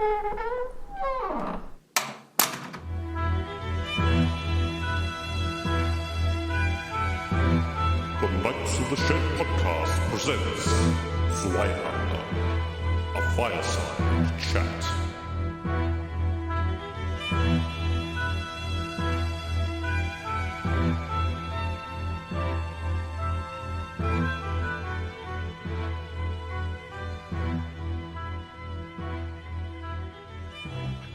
The Knights of the Shed podcast presents Zweihander, a fireside chat.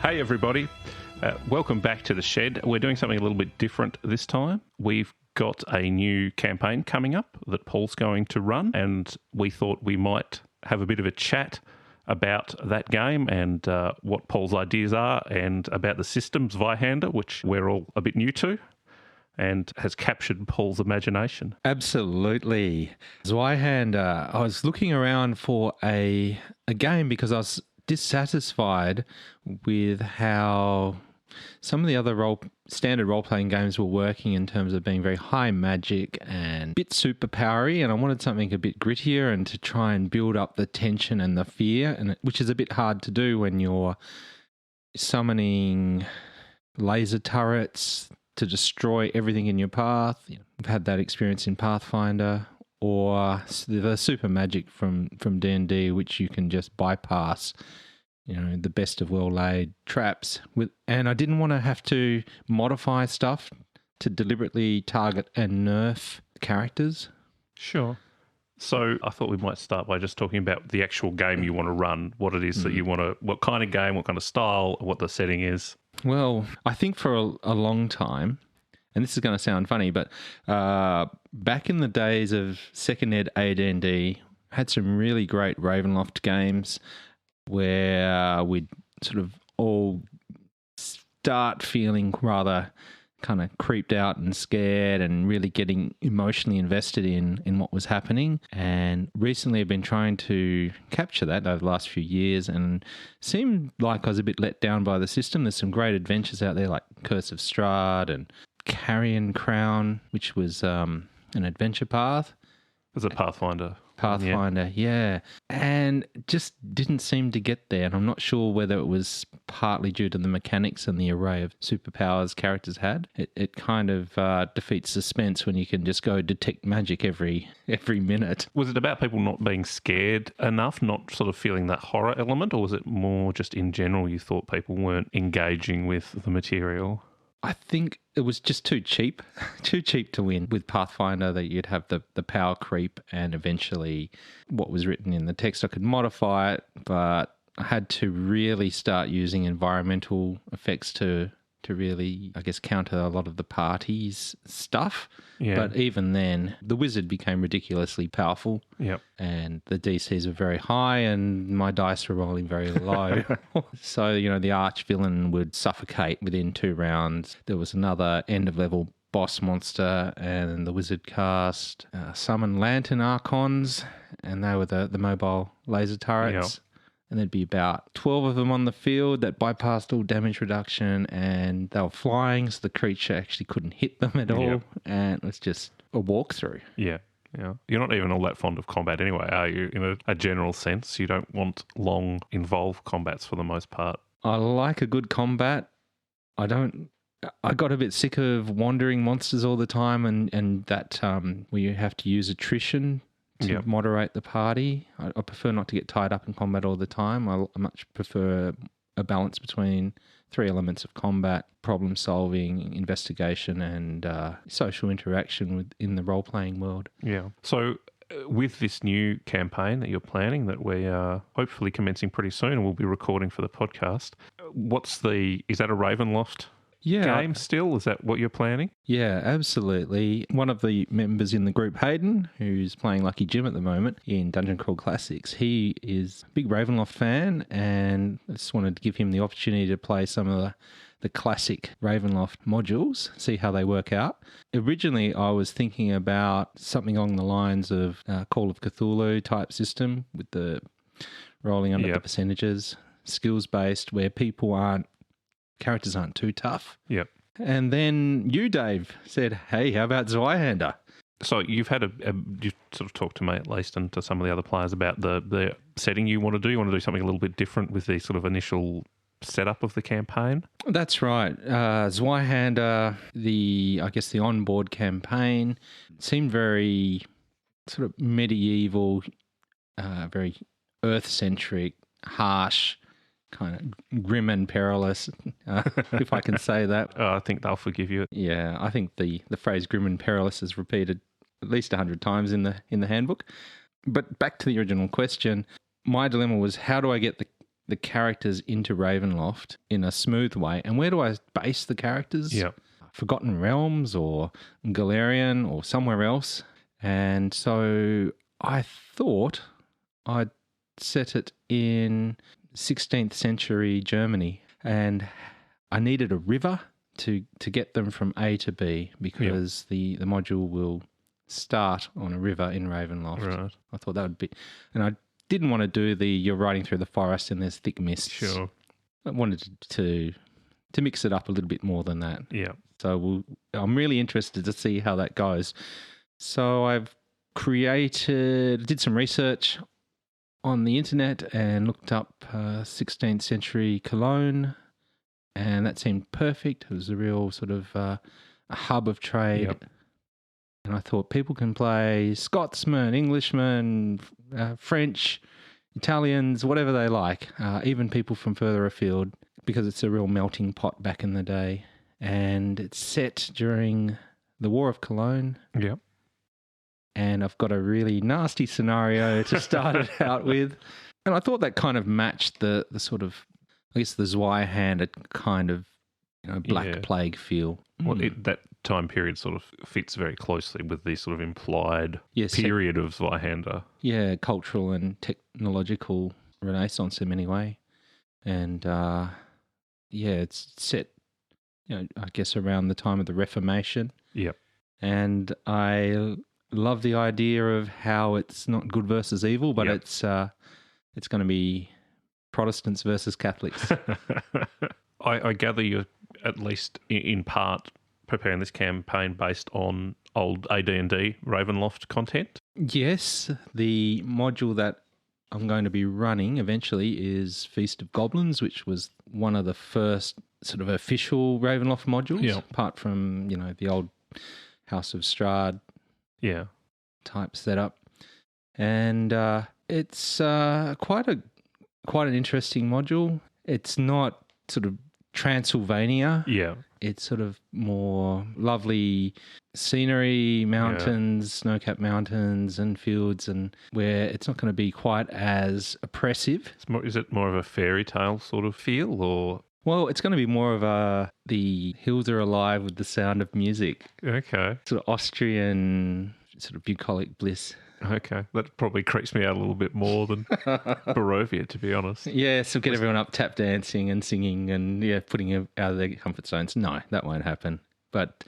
Hey everybody, welcome back to the shed. We're doing something a little bit different this time. We've got a new campaign coming up that Paul's going to run, and we thought we might have a bit of a chat about that game and what Paul's ideas are, and about the system Zweihander, which we're all a bit new to and has captured Paul's imagination. Absolutely. Zweihander, I was looking around for a game because I was dissatisfied with how some of the other standard role-playing games were working in terms of being very high magic and a bit superpowery, and I wanted something a bit grittier and to try and build up the tension and the fear, which is a bit hard to do when you're summoning laser turrets to destroy everything in your path. I've had that experience in Pathfinder, or the super magic from D&D, which you can just bypass, the best of well-laid traps. And I didn't want to have to modify stuff to deliberately target and nerf characters. Sure. So I thought we might start by just talking about the actual game you want to run, what it is that you want to, what kind of game, what kind of style, what the setting is. Well, I think for a long time, and this is going to sound funny, but back in the days of second ed AD&D, had some really great Ravenloft games where we'd sort of all start feeling rather kind of creeped out and scared and really getting emotionally invested in what was happening. And recently I've been trying to capture that over the last few years, and seemed like I was a bit let down by the system. There's some great adventures out there like Curse of Strahd and Carrion Crown, which was an adventure path. Was it Pathfinder? Pathfinder, yeah. And just didn't seem to get there. And I'm not sure whether it was partly due to the mechanics and the array of superpowers characters had. It kind of defeats suspense when you can just go detect magic every minute. Was it about people not being scared enough, not sort of feeling that horror element, or was it more just in general you thought people weren't engaging with the material? I think it was just too cheap to win. With Pathfinder, that you'd have the power creep, and eventually what was written in the text, I could modify it, but I had to really start using environmental effects to really, I guess, counter a lot of the party's stuff. Yeah. But even then, the wizard became ridiculously powerful. Yep. And the DCs were very high and my dice were rolling very low. So, the arch villain would suffocate within 2 rounds. There was another end-of-level boss monster, and the wizard cast summon lantern archons, and they were the mobile laser turrets. Yep. And there'd be about 12 of them on the field that bypassed all damage reduction, and they were flying, so the creature actually couldn't hit them at all. Yep. And it was just a walkthrough. Yeah, yeah. You're not even all that fond of combat anyway, are you? In a general sense, you don't want long, involved combats for the most part. I like a good combat. I got a bit sick of wandering monsters all the time, and that where you have to use attrition to moderate the party. I prefer not to get tied up in combat all the time. I much prefer a balance between 3 elements of combat: problem solving, investigation, and social interaction within the role-playing world. Yeah. So with this new campaign that you're planning, that we are hopefully commencing pretty soon, and we'll be recording for the podcast, is that a Ravenloft game still? Is that what you're planning? Yeah, absolutely. One of the members in the group, Hayden, who's playing Lucky Jim at the moment in Dungeon Crawl Classics, he is a big Ravenloft fan, and I just wanted to give him the opportunity to play some of the classic Ravenloft modules, see how they work out. Originally, I was thinking about something along the lines of Call of Cthulhu type system with the rolling under the percentages, skills-based, where characters aren't too tough. Yep. And then you, Dave, said, hey, how about Zweihander? So you've had you sort of talked to me at least and to some of the other players about the setting you want to do. You want to do something a little bit different with the sort of initial setup of the campaign. That's right. Zweihander, I guess the onboard campaign seemed very sort of medieval, very earth-centric, harsh, kind of grim and perilous, if I can say that. I think they'll forgive you. Yeah, I think the phrase grim and perilous is repeated at least 100 times in the handbook. But back to the original question, my dilemma was how do I get the characters into Ravenloft in a smooth way, and where do I base the characters? Yeah. Forgotten Realms or Galarian or somewhere else. And so I thought I'd set it in 16th century Germany, and I needed a river to get them from A to B because the module will start on a river in Ravenloft. Right. I thought that would be, and I didn't want to do you're riding through the forest and there's thick mists. Sure. I wanted to mix it up a little bit more than that. Yeah. So I'm really interested to see how that goes. So I've did some research on the internet and looked up 16th century Cologne, and that seemed perfect. It was a real sort of a hub of trade. Yep. And I thought people can play Scotsman, Englishman, French, Italians, whatever they like, even people from further afield, because it's a real melting pot back in the day. And it's set during the War of Cologne. Yep. And I've got a really nasty scenario to start it out with. And I thought that kind of matched the sort of, I guess, the Zweihander kind of Black Plague feel. Well, that time period sort of fits very closely with the sort of implied period of Zweihander. Yeah, cultural and technological renaissance in many way. And it's set, I guess around the time of the Reformation. Yep. And I love the idea of how it's not good versus evil, but it's going to be Protestants versus Catholics. I gather you're at least in part preparing this campaign based on old AD&D Ravenloft content? Yes, the module that I'm going to be running eventually is Feast of Goblins, which was one of the first sort of official Ravenloft modules, apart from, the old House of Strahd type setup. And it's quite an interesting module. It's not sort of Transylvania. Yeah. It's sort of more lovely scenery, mountains, snow-capped mountains and fields, and where it's not going to be quite as oppressive. Is it more of a fairy tale sort of feel, or? Well, it's going to be more of the hills are alive with the sound of music. Okay. Sort of Austrian, sort of bucolic bliss. Okay. That probably creeps me out a little bit more than Barovia, to be honest. Yeah, so get everyone up tap dancing and singing and, putting them out of their comfort zones. No, that won't happen. But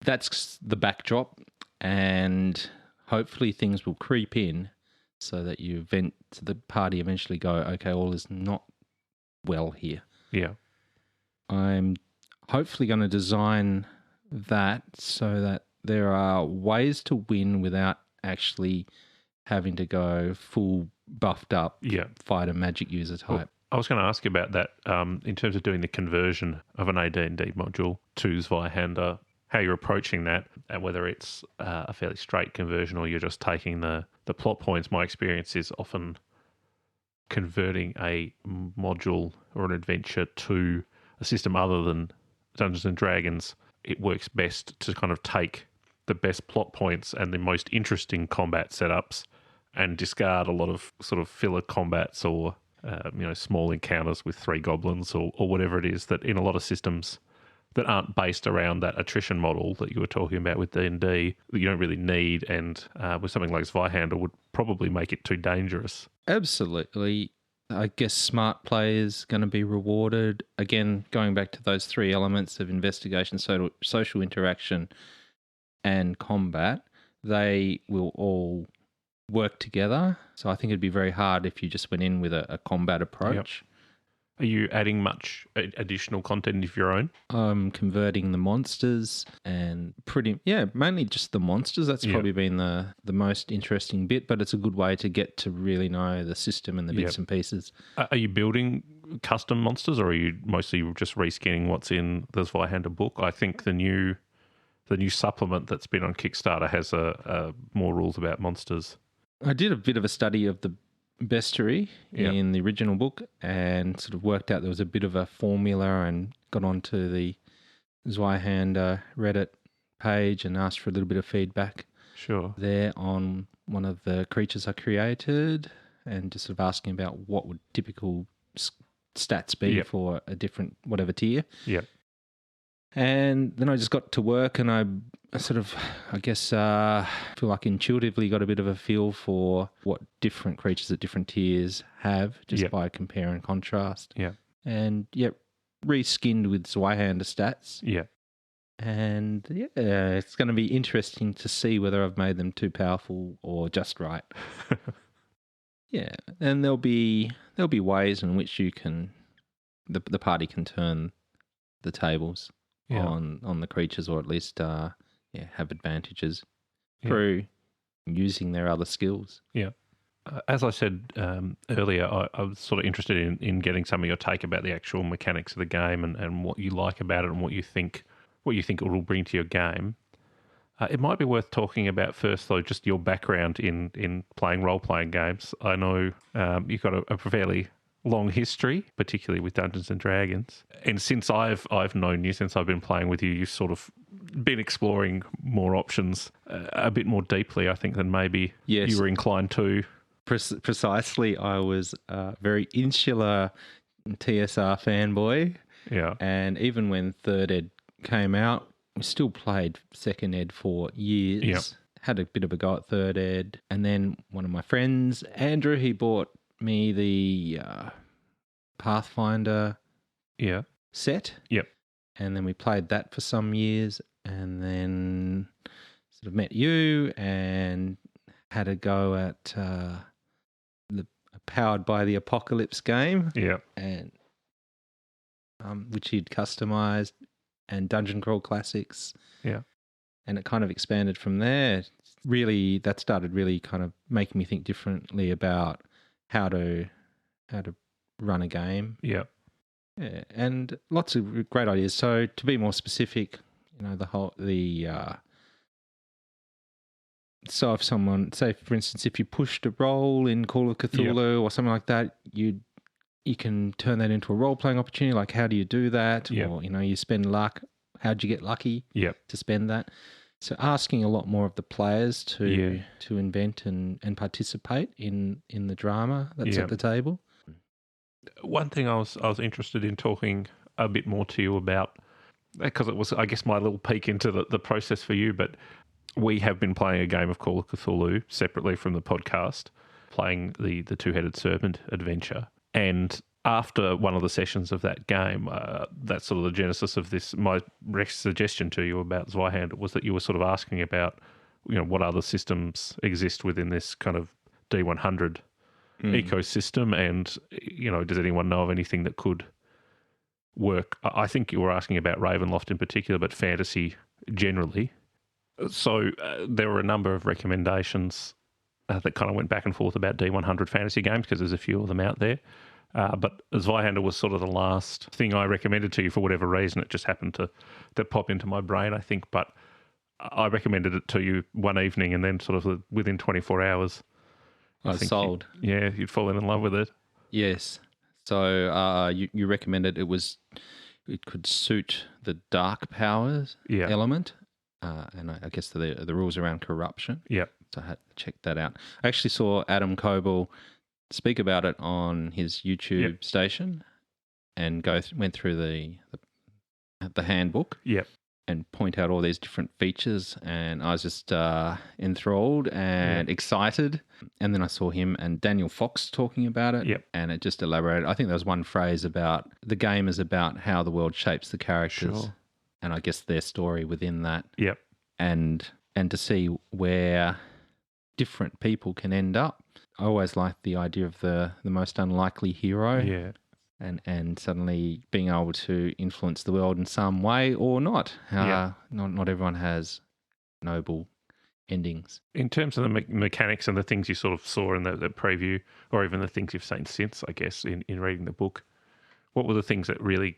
that's the backdrop, and hopefully things will creep in so that the party eventually go, okay, all is not well here. Yeah. I'm hopefully going to design that so that there are ways to win without actually having to go full buffed up fighter magic user type. Well, I was going to ask you about that in terms of doing the conversion of an AD&D module to Zweihander, how you're approaching that, and whether it's a fairly straight conversion or you're just taking the plot points. My experience is often converting a module or an adventure to a system other than Dungeons and Dragons. It works best to kind of take the best plot points and the most interesting combat setups and discard a lot of sort of filler combats or small encounters with 3 goblins or whatever it is that in a lot of systems that aren't based around that attrition model that you were talking about with D&D that you don't really need, and with something like Zweihander would probably make it too dangerous. Absolutely. I guess smart players going to be rewarded. Again, going back to those 3 elements of investigation, social interaction, and combat, they will all work together. So I think it'd be very hard if you just went in with a combat approach. Are you adding much additional content of your own? I'm converting the monsters and mainly just the monsters. That's probably been the most interesting bit, but it's a good way to get to really know the system and the bits and pieces. Are you building custom monsters, or are you mostly just reskinning what's in the Zweihander book? I think the new supplement that's been on Kickstarter has more rules about monsters. I did a bit of a study of the bestiary in the original book and sort of worked out there was a bit of a formula, and got onto the Zweihander Reddit page and asked for a little bit of feedback there on one of the creatures I created, and just sort of asking about what would typical stats be for a different whatever tier. Yep. And then I just got to work, and I sort of, I guess, feel like intuitively got a bit of a feel for what different creatures at different tiers have, just by compare and contrast. Yeah. And, reskinned with Zweihander stats. Yeah. And, it's going to be interesting to see whether I've made them too powerful or just right. And there'll be ways in which you can, the party can turn the tables on the creatures, or at least have advantages through using their other skills. Yeah. As I said earlier, I was sort of interested in getting some of your take about the actual mechanics of the game and what you like about it and what you think it will bring to your game. It might be worth talking about first, though, just your background in playing role-playing games. I know you've got a fairly long history, particularly with Dungeons and Dragons. And since I've known you, since I've been playing with you, you've sort of been exploring more options a bit more deeply, I think, than maybe you were inclined to. Precisely. I was a very insular TSR fanboy. Yeah. And even when Third Ed came out, we still played Second Ed for years. Yep. Had a bit of a go at Third Ed. And then one of my friends, Andrew, he bought me the Pathfinder set. Yep. And then we played that for some years, and then sort of met you and had a go at the Powered by the Apocalypse game. Yeah. And which he'd customized, and Dungeon Crawl Classics. Yeah. And it kind of expanded from there. Really, that started really kind of making me think differently about how to run a game. Yeah. Yeah, and lots of great ideas. So to be more specific, so if someone, say for instance, if you pushed a roll in Call of Cthulhu or something like that, you can turn that into a role-playing opportunity. Like, how do you do that? Yep. Or, you spend luck. How'd you get lucky to spend that? So asking a lot more of the players to invent and participate in the drama that's at the table. One thing I was interested in talking a bit more to you about, because it was, I guess, my little peek into the process for you, but we have been playing a game of Call of Cthulhu separately from the podcast, playing the Two-Headed Serpent adventure. And after one of the sessions of that game, that's sort of the genesis of this. My suggestion to you about Zweihander was that you were sort of asking about, what other systems exist within this kind of D100 ecosystem, and does anyone know of anything that could work? I think you were asking about Ravenloft in particular, but fantasy generally. So there were a number of recommendations that kind of went back and forth about D100 fantasy games, because there's a few of them out there. But Zweihander was sort of the last thing I recommended to you for whatever reason. It just happened to pop into my brain, I think. But I recommended it to you one evening, and then sort of within 24 hours, I think sold. You'd fallen in love with it. Yes. So you recommended it could suit the dark powers element, and I guess the rules around corruption. Yeah. So I had to check that out. I actually saw Adam Coble speak about it on his YouTube station, and went through the handbook. Yep. And point out all these different features, and I was just enthralled and excited. And then I saw him and Daniel Fox talking about it, and it just elaborated. I think there was one phrase about the game is about how the world shapes the characters, and I guess their story within that. Yep. And to see where different people can end up. I always liked the idea of the most unlikely hero. Yeah. and suddenly being able to influence the world in some way or not. Not everyone has noble endings. In terms of the mechanics and the things you sort of saw in the preview, or even the things you've seen since, I guess, in reading the book, what were the things that really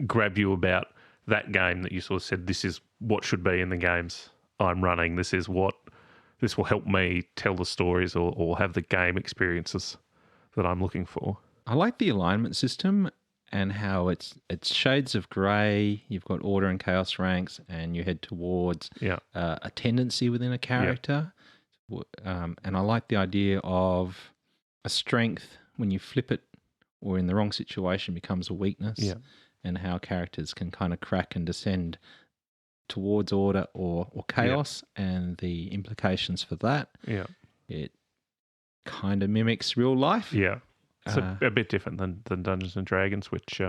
grabbed you about that game that you sort of said, this is what should be in the games I'm running, this will help me tell the stories or have the game experiences that I'm looking for? I like the alignment system and how it's shades of grey. You've got order and chaos ranks, and you head towards a tendency within a character. And I like the idea of a strength when you flip it or in the wrong situation becomes a weakness, and how characters can kind of crack and descend towards order or chaos, and the implications for that. It kind of mimics real life. It's a bit different than Dungeons and Dragons, which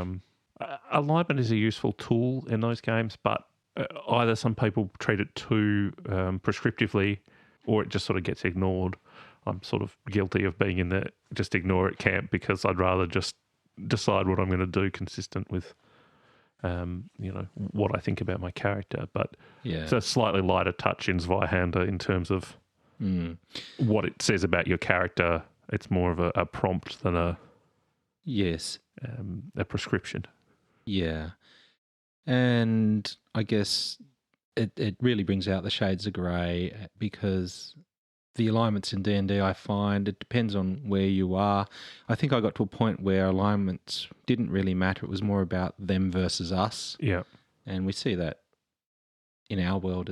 alignment is a useful tool in those games, but either some people treat it too prescriptively, or it just sort of gets ignored. I'm sort of guilty of being in the just ignore it camp, because I'd rather just decide what I'm going to do consistent with what I think about my character. But it's a slightly lighter touch in Zweihander in terms of what it says about your character. It's more of a prompt than a prescription. Yeah. And I guess it really brings out the shades of grey, because the alignments in D&D, I find it depends on where you are. I think I got to a point where alignments didn't really matter. It was more about them versus us. Yeah. And we see that in our world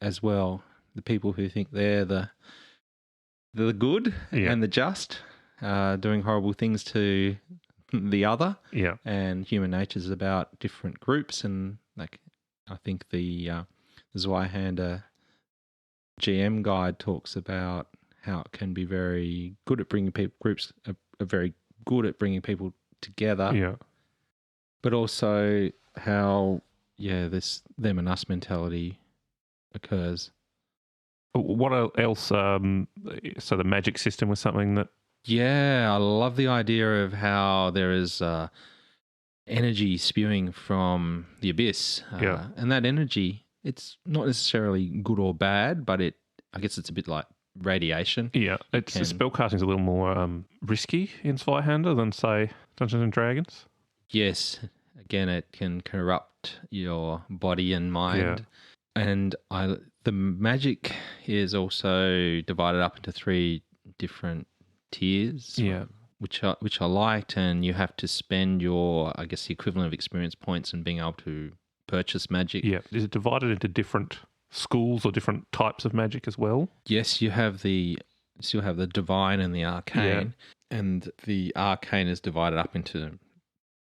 as well. The people who think they're the good and the just, doing horrible things to the other. Yeah. And human nature is about different groups. And like, I think the Zweihander GM guide talks about how it can be very good at bringing people, groups are very good at bringing people together. Yeah. But also how, this them and us mentality occurs. What else? So the magic system was something that... Yeah, I love the idea of how there is energy spewing from the abyss. And that energy, it's not necessarily good or bad, but I guess it's a bit like radiation. Yeah, spellcasting is a little more risky in Zweihander than, say, Dungeons and Dragons. Yes. Again, it can corrupt your body and mind. Yeah. And the magic is also divided up into 3 different tiers. Yeah. Which I liked, and you have to spend your, I guess, the equivalent of experience points and being able to purchase magic. Yeah. Is it divided into different schools or different types of magic as well? Yes, you have the divine and the arcane, and the arcane is divided up into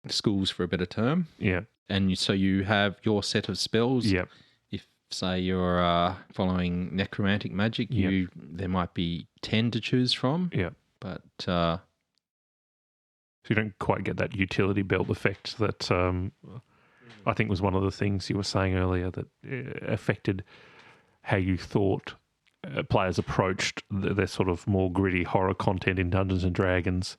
schools, for a better term. Yeah. And so you have your set of spells. Yeah. If, say, you're following necromantic magic, there might be 10 to choose from. Yeah. But so you don't quite get that utility belt effect that I think was one of the things you were saying earlier that affected how you thought players approached their sort of more gritty horror content in Dungeons and Dragons.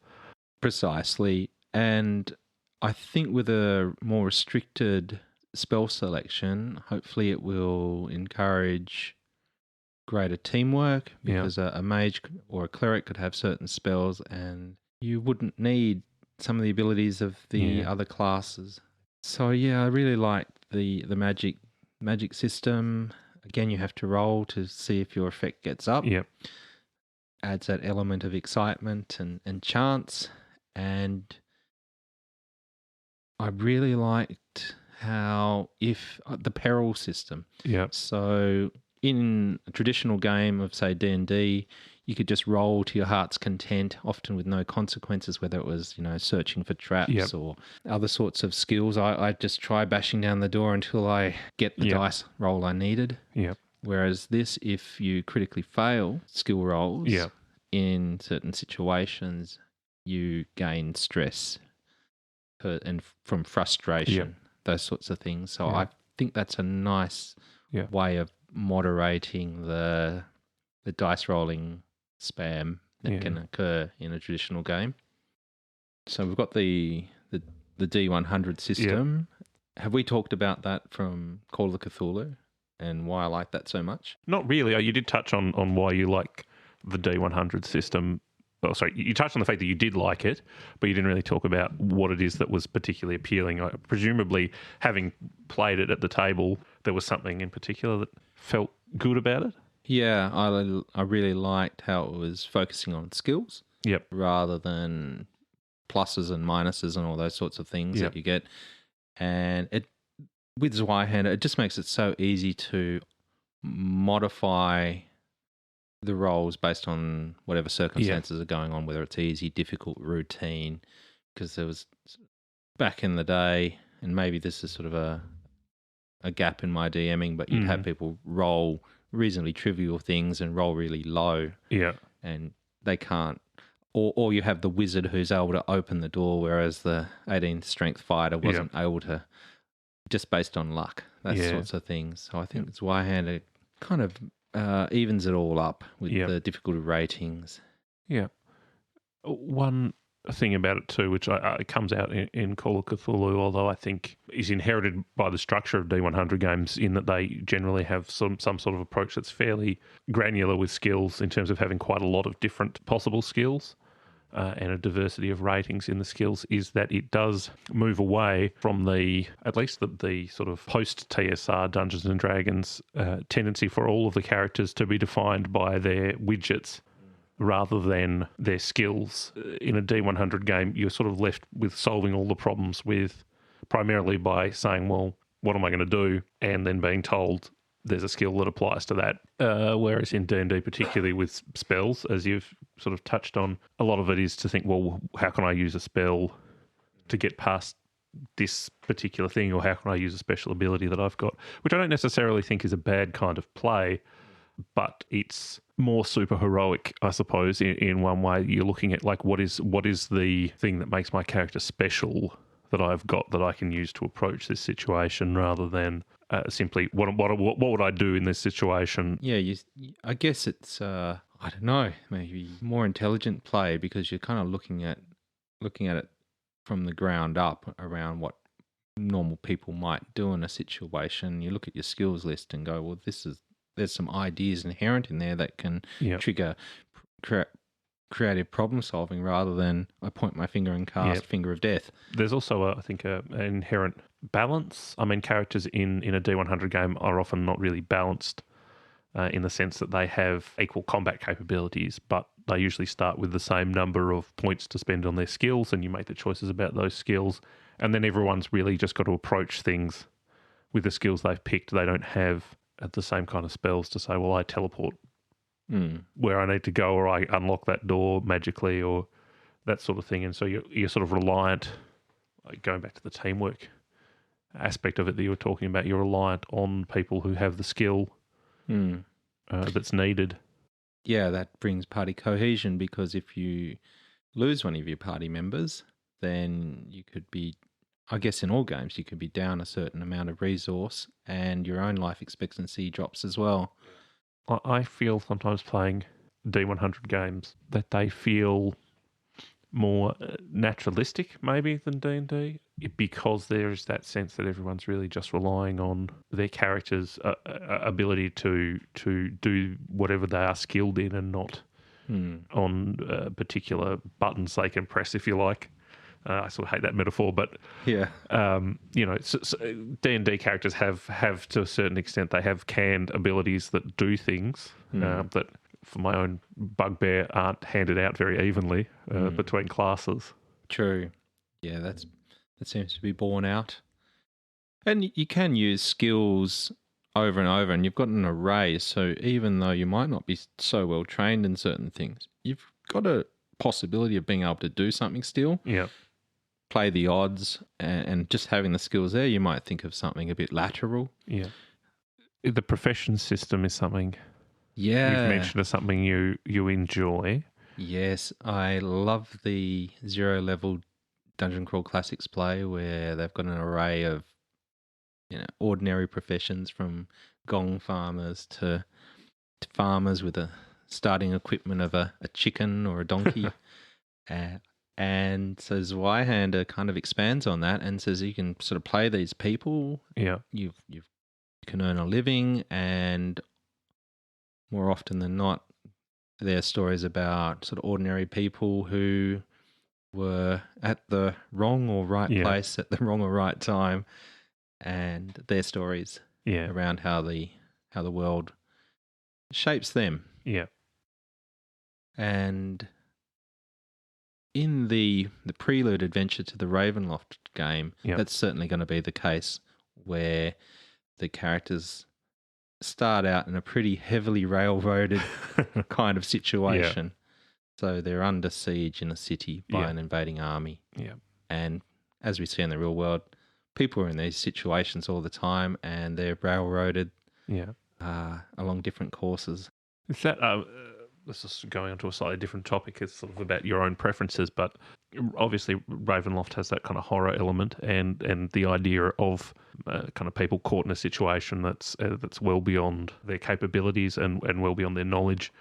Precisely. And I think with a more restricted spell selection, hopefully it will encourage greater teamwork, because a mage or a cleric could have certain spells and you wouldn't need some of the abilities of the other classes. So I really liked the magic system. Again, you have to roll to see if your effect gets up. Yep. Adds that element of excitement and chance. And I really liked how the peril system. Yeah. So in a traditional game of, say, D&D, you could just roll to your heart's content, often with no consequences, whether it was, searching for traps or other sorts of skills. I just try bashing down the door until I get the dice roll I needed. Yep. Whereas this, if you critically fail skill rolls in certain situations, you gain stress and from frustration, those sorts of things. So I think that's a nice way of moderating the dice rolling spam that can occur in a traditional game. So we've got the the D100 system. Have we talked about that from Call of Cthulhu and why I like that so much? Not really. You did touch on why you like the D100 system. Oh, sorry, you touched on the fact that you did like it, but you didn't really talk about what it is that was particularly appealing. Presumably, having played it at the table, there was something in particular that felt good about it? Yeah, I really liked how it was focusing on skills rather than pluses and minuses and all those sorts of things that you get. And with Zweihander, it just makes it so easy to modify the roles based on whatever circumstances are going on, whether it's easy, difficult, routine. Because there was, back in the day, and maybe this is sort of a gap in my DMing, but you'd have people roll reasonably trivial things and roll really low. Yeah. And they can't. Or you have the wizard who's able to open the door, whereas the 18th strength fighter wasn't able to, just based on luck, that sorts of things. So I think Zweihander kind of evens it all up with the difficulty ratings. Yeah. One thing about it too, which it comes out in Call of Cthulhu, although I think is inherited by the structure of D100 games in that they generally have some sort of approach that's fairly granular with skills in terms of having quite a lot of different possible skills. And a diversity of ratings in the skills, is that it does move away from at least the sort of post-TSR Dungeons & Dragons tendency for all of the characters to be defined by their widgets rather than their skills. In a D100 game, you're sort of left with solving all the problems primarily by saying, well, what am I going to do? And then being told there's a skill that applies to that. Whereas in D&D, particularly with spells, as you've sort of touched on, a lot of it is to think, well, how can I use a spell to get past this particular thing, or how can I use a special ability that I've got, which I don't necessarily think is a bad kind of play, but it's more super heroic, I suppose, in one way. You're looking at like what is the thing that makes my character special that I've got that I can use to approach this situation, rather than simply what would I do in this situation? Yeah, I guess it's I don't know, maybe more intelligent play, because you're kind of looking at it from the ground up around what normal people might do in a situation. You look at your skills list and go, well, there's some ideas inherent in there that can trigger creative problem solving, rather than I point my finger and cast Finger of Death. There's also, I think, an inherent balance. I mean, characters in a D100 game are often not really balanced in the sense that they have equal combat capabilities, but they usually start with the same number of points to spend on their skills, and you make the choices about those skills. And then everyone's really just got to approach things with the skills they've picked. They don't have the same kind of spells to say, well, I teleport where I need to go, or I unlock that door magically, or that sort of thing. And so you're sort of reliant, like going back to the teamwork aspect of it that you were talking about, you're reliant on people who have the skill that's needed. Yeah, that brings party cohesion, because if you lose one of your party members, then you could be, I guess in all games, you could be down a certain amount of resource and your own life expectancy drops as well. I feel sometimes playing D100 games that they feel more naturalistic maybe than D&D, because there is that sense that everyone's really just relying on their character's ability to do whatever they are skilled in, and not on particular buttons they can press, if you like. I sort of hate that metaphor, but D&D characters have to a certain extent, they have canned abilities that do things that, for my own bugbear, aren't handed out very evenly between classes. True. Yeah, that seems to be borne out. And you can use skills over and over, and you've got an array, so even though you might not be so well trained in certain things, you've got a possibility of being able to do something still. Yeah. Play the odds, and just having the skills there, you might think of something a bit lateral. Yeah. The profession system is something you've mentioned as something you enjoy. Yes, I love the 0 level Dungeon Crawl Classics play, where they've got an array of ordinary professions, from gong farmers to farmers with a starting equipment of a chicken or a donkey. And so Zweihander kind of expands on that and says you can sort of play these people. Yeah. You can earn a living, and more often than not, there are stories about sort of ordinary people who were at the wrong or right place at the wrong or right time, and their stories around how the world shapes them. Yeah. And in the prelude adventure to the Ravenloft game, that's certainly going to be the case, where the characters start out in a pretty heavily railroaded kind of situation. So they're under siege in a city by an invading army. Yeah. And as we see in the real world, people are in these situations all the time, and they're railroaded along different courses. Is that this is going on to a slightly different topic. It's sort of about your own preferences, but obviously Ravenloft has that kind of horror element and the idea of kind of people caught in a situation that's well beyond their capabilities and well beyond their knowledge,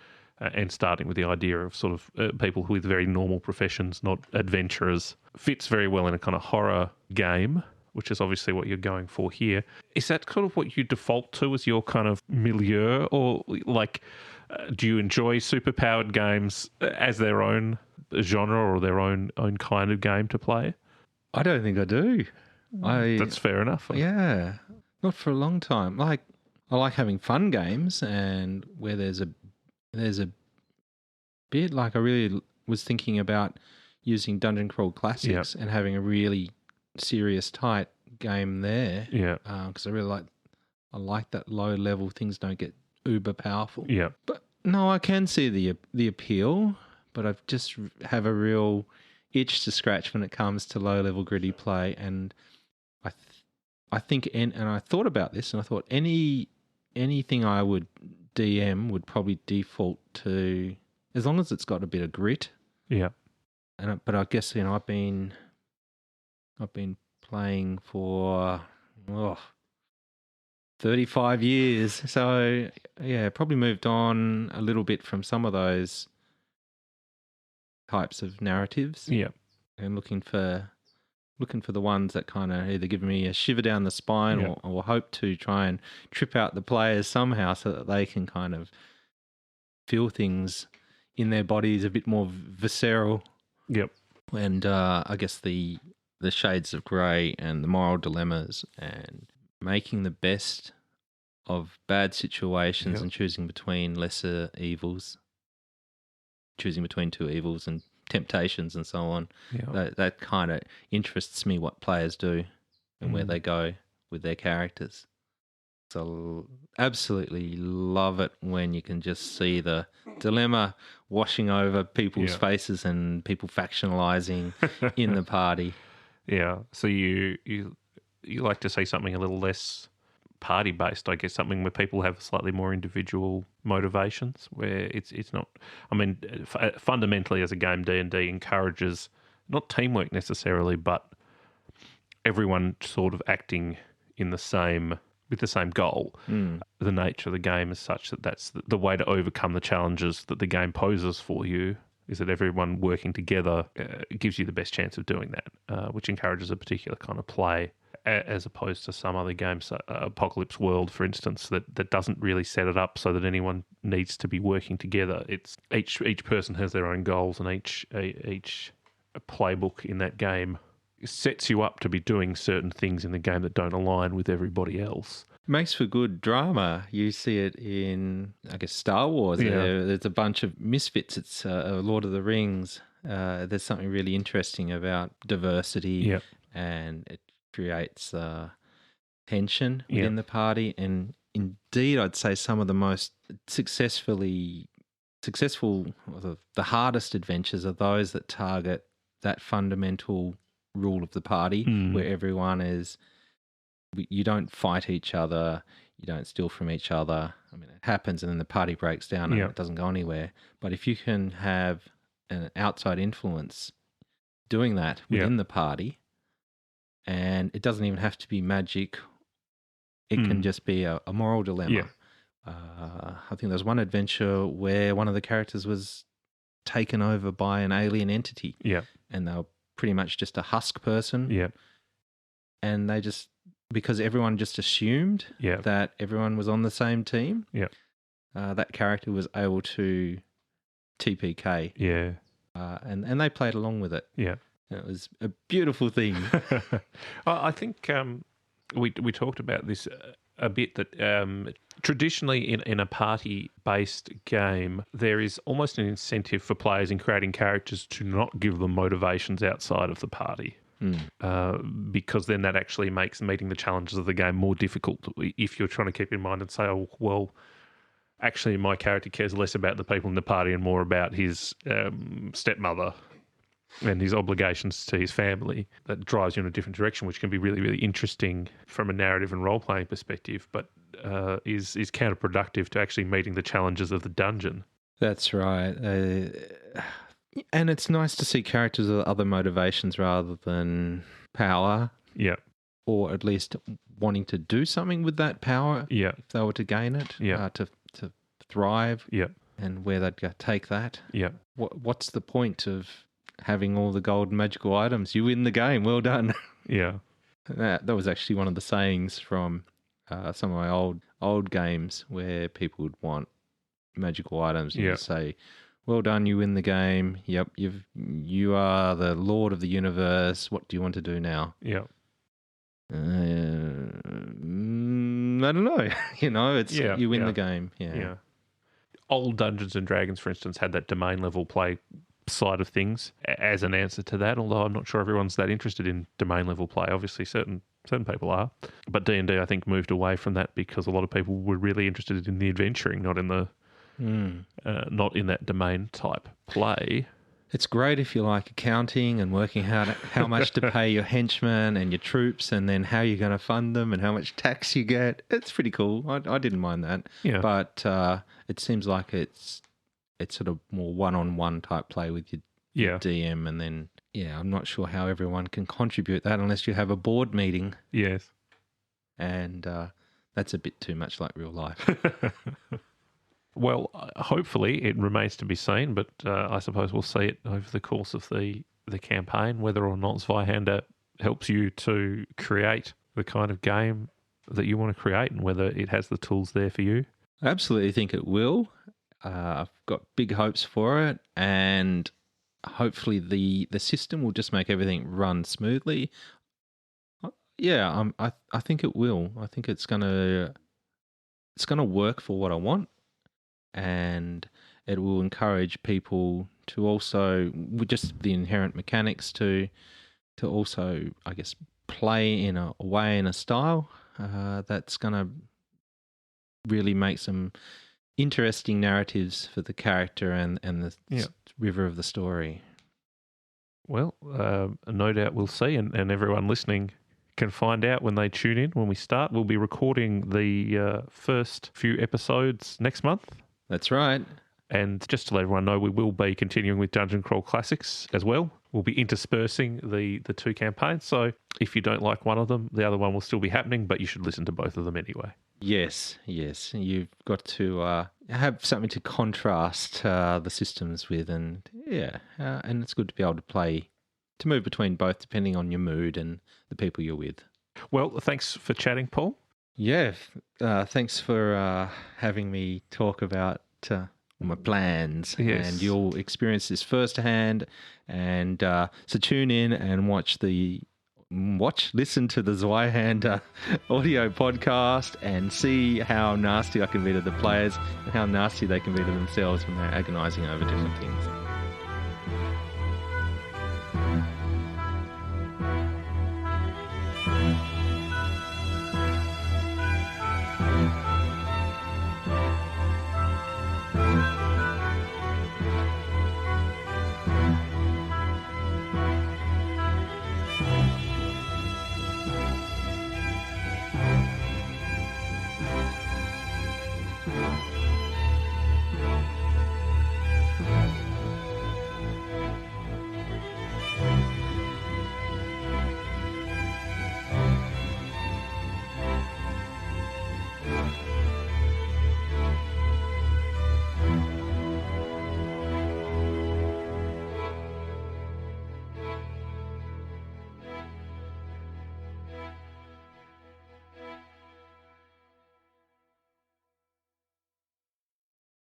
and starting with the idea of sort of people with very normal professions, not adventurers, fits very well in a kind of horror game, which is obviously what you're going for here. Is that kind of what you default to as your kind of milieu, or like do you enjoy superpowered games as their own genre or their own kind of game to play? I don't think I do. That's fair enough. Yeah, not for a long time. Like, I like having fun games, and where there's a bit, like I really was thinking about using Dungeon Crawl Classics and having a really serious, tight game there. Yeah, because I like that low level. Things don't get uber powerful. Yeah, but no, I can see the appeal, but I just have a real itch to scratch when it comes to low level gritty play. And I think and I thought about this, and I thought anything I would DM would probably default to, as long as it's got a bit of grit. Yeah, but I guess I've been playing for 35 years. So, probably moved on a little bit from some of those types of narratives. Yeah. And looking for the ones that kind of either give me a shiver down the spine or hope to try and trip out the players somehow so that they can kind of feel things in their bodies a bit more visceral. Yep. And I guess the shades of grey and the moral dilemmas and making the best of bad situations and choosing between lesser evils, choosing between two evils and temptations and so on. That kind of interests me, what players do and where they go with their characters. So absolutely love it when you can just see the dilemma washing over people's faces and people factionalizing in the party. Yeah. So you like to see something a little less party based, I guess, something where people have slightly more individual motivations, where it's not. I mean, fundamentally, as a game, D&D encourages not teamwork necessarily, but everyone sort of acting in the same with the same goal. The nature of the game is such that that's the way to overcome the challenges that the game poses for you. Is that everyone working together gives you the best chance of doing that, which encourages a particular kind of play, as opposed to some other games, Apocalypse World, for instance, that doesn't really set it up so that anyone needs to be working together. It's each person has their own goals, and each playbook in that game sets you up to be doing certain things in the game that don't align with everybody else. Makes for good drama. You see it in, I guess, Star Wars. There's a bunch of misfits. It's Lord of the Rings. There's something really interesting about diversity, and it creates tension within the party. And indeed, I'd say some of the most successful, or the hardest adventures are those that target that fundamental rule of the party, where everyone is. You don't fight each other. You don't steal from each other. I mean, it happens and then the party breaks down and it doesn't go anywhere. But if you can have an outside influence doing that within the party, and it doesn't even have to be magic, it can just be a moral dilemma. I think there's one adventure where one of the characters was taken over by an alien entity. Yeah. And they were pretty much just a husk person. Yeah. And they just, because everyone just assumed Yeah. that everyone was on the same team, Yeah. that character was able to TPK. Yeah. And they played along with it. Yeah. And it was a beautiful thing. I think we talked about this a bit, that traditionally in a party-based game, there is almost an incentive for players in creating characters to not give them motivations outside of the party. Because then that actually makes meeting the challenges of the game more difficult if you're trying to keep in mind and say, oh, well, actually my character cares less about the people in the party and more about his stepmother and his obligations to his family. That drives you in a different direction, which can be really, really interesting from a narrative and role-playing perspective, but is counterproductive to actually meeting the challenges of the dungeon. That's right. And it's nice to see characters with other motivations rather than power. Yeah. Or at least wanting to do something with that power. Yeah. If they were to gain it. Yeah. To thrive. Yeah. And where they'd go take that. Yeah. What's the point of having all the gold magical items? You win the game. Well done. Yeah. That was actually one of the sayings from some of my old games where people would want magical items. And you'd say, well done, you win the game. Yep, you are the lord of the universe. What do you want to do now? Yeah. I don't know. You win the game. Yeah. Old Dungeons and Dragons, for instance, had that domain level play side of things as an answer to that, although I'm not sure everyone's that interested in domain level play. Obviously, certain people are. But D&D, I think, moved away from that because a lot of people were really interested in the adventuring, not in the not in that domain type play. It's great if you like accounting and working out how much to pay your henchmen and your troops, and then how you're going to fund them and how much tax you get. It's pretty cool. I didn't mind that. Yeah. But it seems like it's sort of more one-on-one type play with your DM, and then I'm not sure how everyone can contribute that unless you have a board meeting. Yes. And that's a bit too much like real life. Well, hopefully it remains to be seen, but I suppose we'll see it over the course of the campaign, whether or not Zweihander helps you to create the kind of game that you want to create and whether it has the tools there for you. I absolutely think it will. I've got big hopes for it, and hopefully the system will just make everything run smoothly. I think it will. I think it's gonna work for what I want. And it will encourage people to also, with just the inherent mechanics, to also, I guess, play in a way, in a style that's going to really make some interesting narratives for the character and the river of the story. Well, no doubt we'll see, and everyone listening can find out when they tune in when we start. We'll be recording the first few episodes next month. That's right. And just to let everyone know, we will be continuing with Dungeon Crawl Classics as well. We'll be interspersing the two campaigns. So if you don't like one of them, the other one will still be happening, but you should listen to both of them anyway. Yes. You've got to have something to contrast the systems with. And and it's good to be able to move between both depending on your mood and the people you're with. Well, thanks for chatting, Paul. Yeah, thanks for having me talk about my plans. Yes. And you'll experience this firsthand. And so tune in and listen to the Zweihander audio podcast and see how nasty I can be to the players and how nasty they can be to themselves when they're agonising over different things.